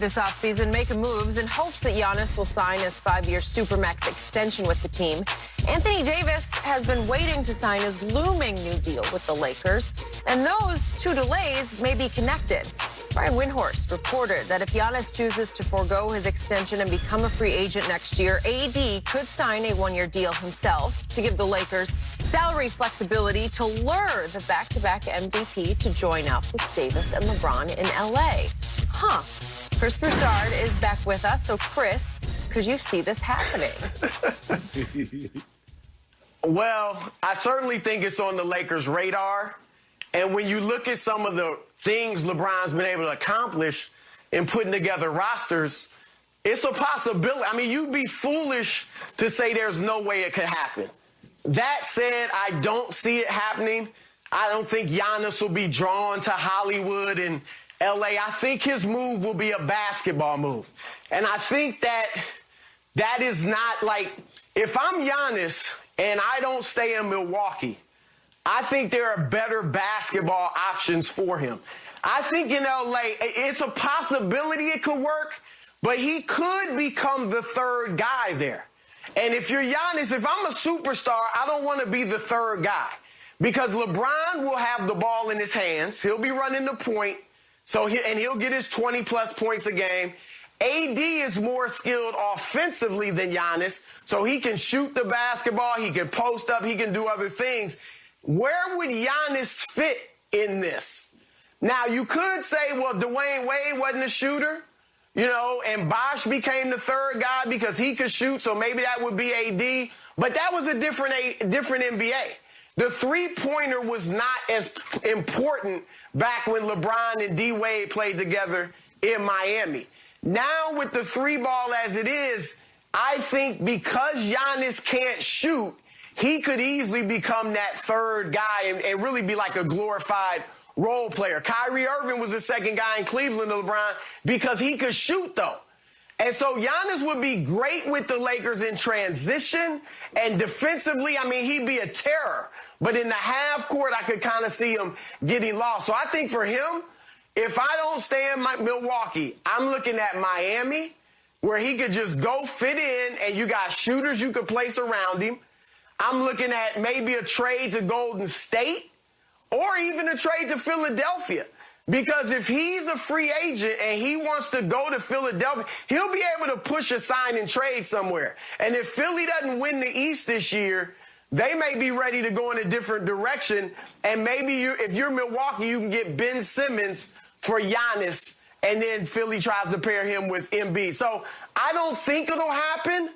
This offseason, making moves in hopes that Giannis will sign his 5-year Supermax extension with the team. Anthony Davis has been waiting to sign his looming new deal with the Lakers, and those two delays may be connected. Brian Windhorst reported that if Giannis chooses to forego his extension and become a free agent next year, AD could sign a 1-year deal himself to give the Lakers salary flexibility to lure the back-to-back MVP to join up with Davis and LeBron in L.A. Chris Broussard is back with us. So, Chris, could you see this happening? Well, I certainly think it's on the Lakers' radar. And when you look at some of the things LeBron's been able to accomplish in putting together rosters, it's a possibility. I mean, you'd be foolish to say there's no way it could happen. That said, I don't see it happening. I don't think Giannis will be drawn to Hollywood and L.A. I think his move will be a basketball move. And I think that is not like, if I'm Giannis and I don't stay in Milwaukee, I think there are better basketball options for him. I think in L.A., it's a possibility it could work, but he could become the third guy there. And if you're Giannis, if I'm a superstar, I don't want to be the third guy because LeBron will have the ball in his hands. He'll be running the point. And he'll get his 20-plus points a game. AD is more skilled offensively than Giannis, so he can shoot the basketball, he can post up, he can do other things. Where would Giannis fit in this? Now, you could say, well, Dwayne Wade wasn't a shooter, and Bosh became the third guy because he could shoot, so maybe that would be AD. But that was a different NBA. The three-pointer was not as important back when LeBron and D-Wade played together in Miami. Now with the three ball as it is, I think because Giannis can't shoot, he could easily become that third guy and really be like a glorified role player. Kyrie Irving was the second guy in Cleveland to LeBron because he could shoot, though. And so Giannis would be great with the Lakers in transition, and defensively, I mean, he'd be a terror. But in the half court, I could kind of see him getting lost. So I think for him, if I don't stay in Milwaukee, I'm looking at Miami, where he could just go fit in, and you got shooters you could place around him. I'm looking at maybe a trade to Golden State or even a trade to Philadelphia. Because if he's a free agent and he wants to go to Philadelphia, he'll be able to push a sign and trade somewhere. And if Philly doesn't win the East this year, they may be ready to go in a different direction. And maybe if you're Milwaukee, you can get Ben Simmons for Giannis, and then Philly tries to pair him with Embiid. So I don't think it'll happen.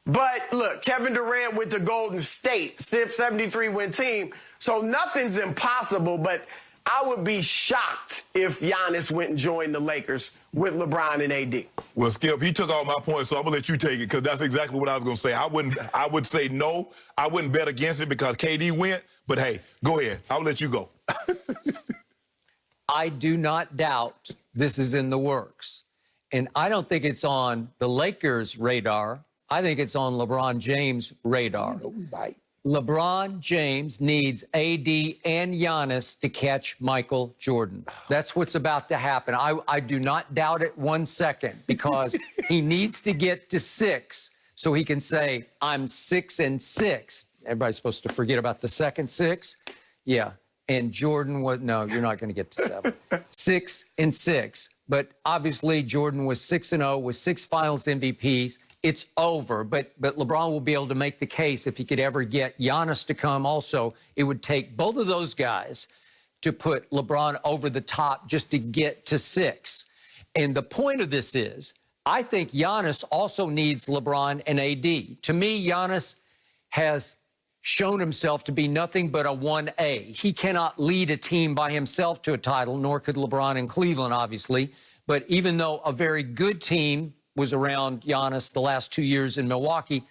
But look, Kevin Durant went to Golden State, 73-win team. So nothing's impossible, but I would be shocked if Giannis went and joined the Lakers with LeBron and AD. Well, Skip, he took all my points, so I'm going to let you take it because that's exactly what I was going to say. I would say no. I wouldn't bet against it because KD went. But, hey, go ahead. I'll let you go. I do not doubt this is in the works. And I don't think it's on the Lakers' radar. I think it's on LeBron James' radar. LeBron James needs AD and Giannis to catch Michael Jordan. That's what's about to happen. I do not doubt it 1 second because he needs to get to 6 so he can say, I'm 6-6. Everybody's supposed to forget about the second 6. Yeah. And Jordan was, no, you're not going to get to 7. 6-6. But obviously Jordan was 6-0 with 6 finals MVPs. It's over, but LeBron will be able to make the case if he could ever get Giannis to come also. It would take both of those guys to put LeBron over the top just to get to 6. And the point of this is, I think Giannis also needs LeBron and AD. To me, Giannis has shown himself to be nothing but a 1A. He cannot lead a team by himself to a title, nor could LeBron in Cleveland, obviously. But even though a very good team was around Giannis the last 2 years in Milwaukee,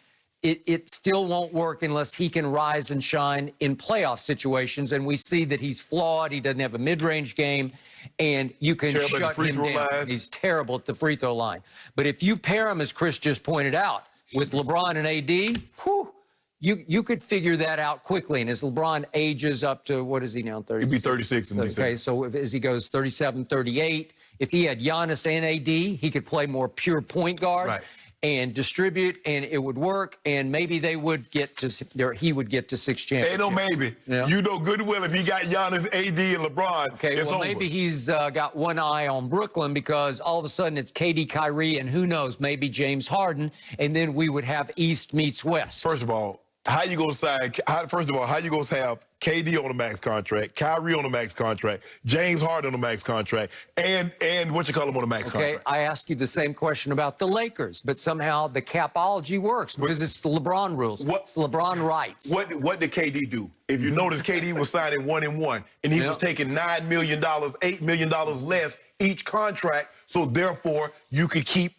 it still won't work unless he can rise and shine in playoff situations. And we see that he's flawed. He doesn't have a mid-range game, and you can shut him down. He's terrible at the free throw line. But if you pair him, as Chris just pointed out, with LeBron and AD, whew, you could figure that out quickly. And as LeBron ages up to, what is he now, 36? He'd be 36 in December. Okay, so as he goes 37, 38, If he had Giannis and AD, he could play more pure point guard. Right. And distribute, and it would work, and maybe they would get to, or he would get to 6 championships. Ain't no maybe. Yeah. You know good and well if he got Giannis, AD, and LeBron, Okay, it's well, over. maybe he's got one eye on Brooklyn because all of a sudden it's KD, Kyrie, and who knows, maybe James Harden, and then we would have East meets West. First of all, how you gonna sign? First of all, how you gonna have KD on a max contract, Kyrie on a max contract, James Harden on a max contract, and what you call him on a max Okay, contract? I asked you the same question about the Lakers, but somehow the capology works because it's the LeBron rules. It's LeBron rights. What did KD do? If you notice, KD was signing 1-1, and he was taking $9 million, $8 million less each contract. So therefore, you could keep.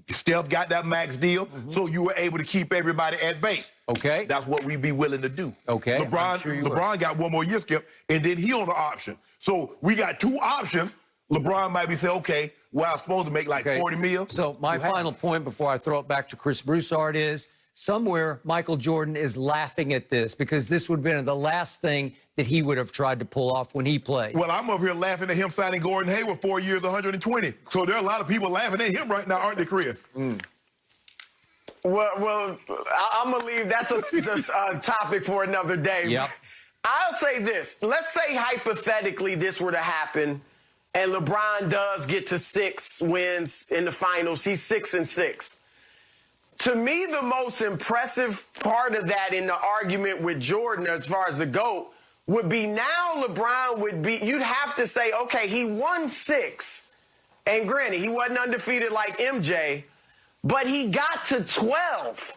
Steph got that max deal, so you were able to keep everybody at bay. Okay. That's what we'd be willing to do. Okay, I'm sure you LeBron got one more year, Skip, and then he on the option. So we got 2 options. LeBron might be saying, okay, well, I'm supposed to make like 40 mil. So my final point before I throw it back to Chris Broussard is somewhere Michael Jordan is laughing at this because this would have been the last thing that he would have tried to pull off when he played. Well, I'm over here laughing at him signing Gordon Hayward 4 years, 120. So there are a lot of people laughing at him right now, aren't they, Chris? Well, I'm going to leave. That's a topic for another day. Yep. I'll say this. Let's say hypothetically this were to happen and LeBron does get to 6 wins in the finals. He's 6-6. To me, the most impressive part of that in the argument with Jordan as far as the GOAT would be now LeBron would be, you'd have to say, okay, he won 6. And granted, he wasn't undefeated like MJ, but he got to 12.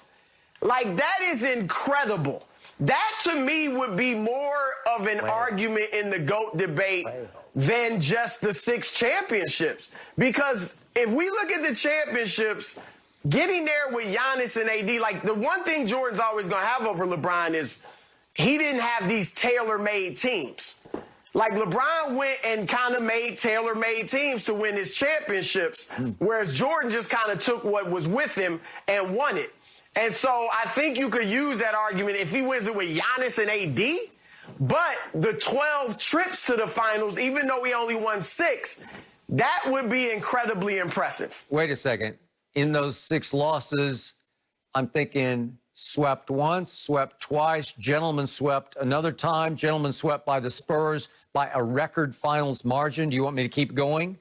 Like, that is incredible. That, to me, would be more of an argument in the GOAT debate than just the 6 championships. Because if we look at the championships, getting there with Giannis and AD, like, the one thing Jordan's always going to have over LeBron is he didn't have these tailor-made teams. Like, LeBron went and kind of made tailor-made teams to win his championships, whereas Jordan just kind of took what was with him and won it. And so I think you could use that argument if he wins it with Giannis and AD, but the 12 trips to the finals, even though he only won 6, that would be incredibly impressive. Wait a second. In those 6 losses, I'm thinking swept once, swept twice, gentlemen swept another time, gentlemen swept by the Spurs by a record finals margin. Do you want me to keep going?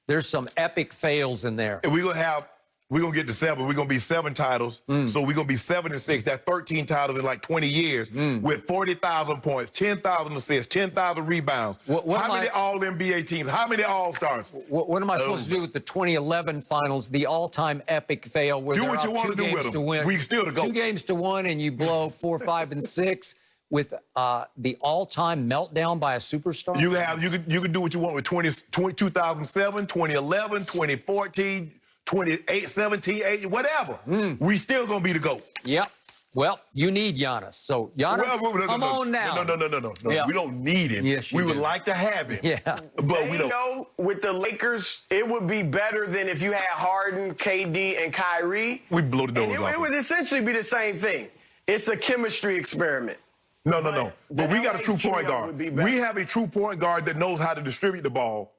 There's some epic fails in there. And we're going to get to 7. We're going to be 7 titles. So we're going to be 7-6. That's 13 titles in like 20 years with 40,000 points, 10,000 assists, 10,000 rebounds. How many all-NBA teams? How many all-stars? What am I supposed to do with the 2011 finals, the all-time epic fail where Do they're what you up want 2 to do games with to them. win? We still to go. 2 games to 1 and you blow 4, 5, and 6 with the all-time meltdown by a superstar? You can do what you want with 2007, 2011, 2014, 28, 17, 8, whatever. We still going to be the GOAT. Yep. Well, you need Giannis. So, Giannis, come on now. No. Yeah. We don't need him. Yes, we you would do. like to have him. Yeah. But we don't. know, with the Lakers, it would be better than if you had Harden, KD, and Kyrie. We blow the And doors off. it would essentially be the same thing. It's a chemistry experiment. No. the But we got a LA true point trio would be guard. better. We have a true point guard that knows how to distribute the ball.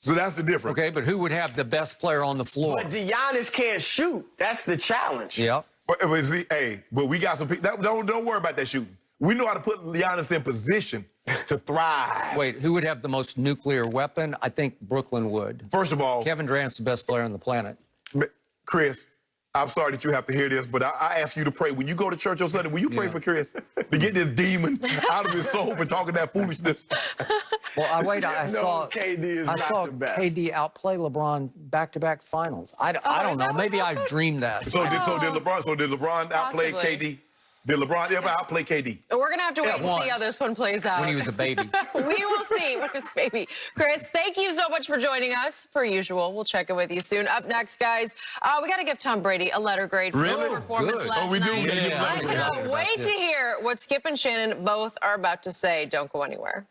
So that's the difference. Okay, but who would have the best player on the floor? But Giannis can't shoot. That's the challenge. Yep. But see, but we got some people. Don't worry about that shooting. We know how to put Giannis in position to thrive. Wait, who would have the most nuclear weapon? I think Brooklyn would. First of all, Kevin Durant's the best player on the planet. Chris, I'm sorry that you have to hear this, but I ask you to pray. When you go to church on Sunday, will you pray for Chris to get this demon out of his soul for talking that foolishness? Well, I saw KD is not saw the best. KD outplay LeBron back-to-back finals. I don't know. Maybe I dreamed that. So did LeBron outplay Possibly. KD? Did LeBron ever outplay KD? We're going to have to wait and see once. how this one plays out. When he was a baby. We will see when he was a baby. Chris, thank you so much for joining us. Per usual, we'll check in with you soon. Up next, guys, we got to give Tom Brady a letter grade for Really? his performance Good. last Oh, we do? night. We gotta give him a I letter grade. cannot wait to hear what Skip and Shannon both are about to say. Don't go anywhere.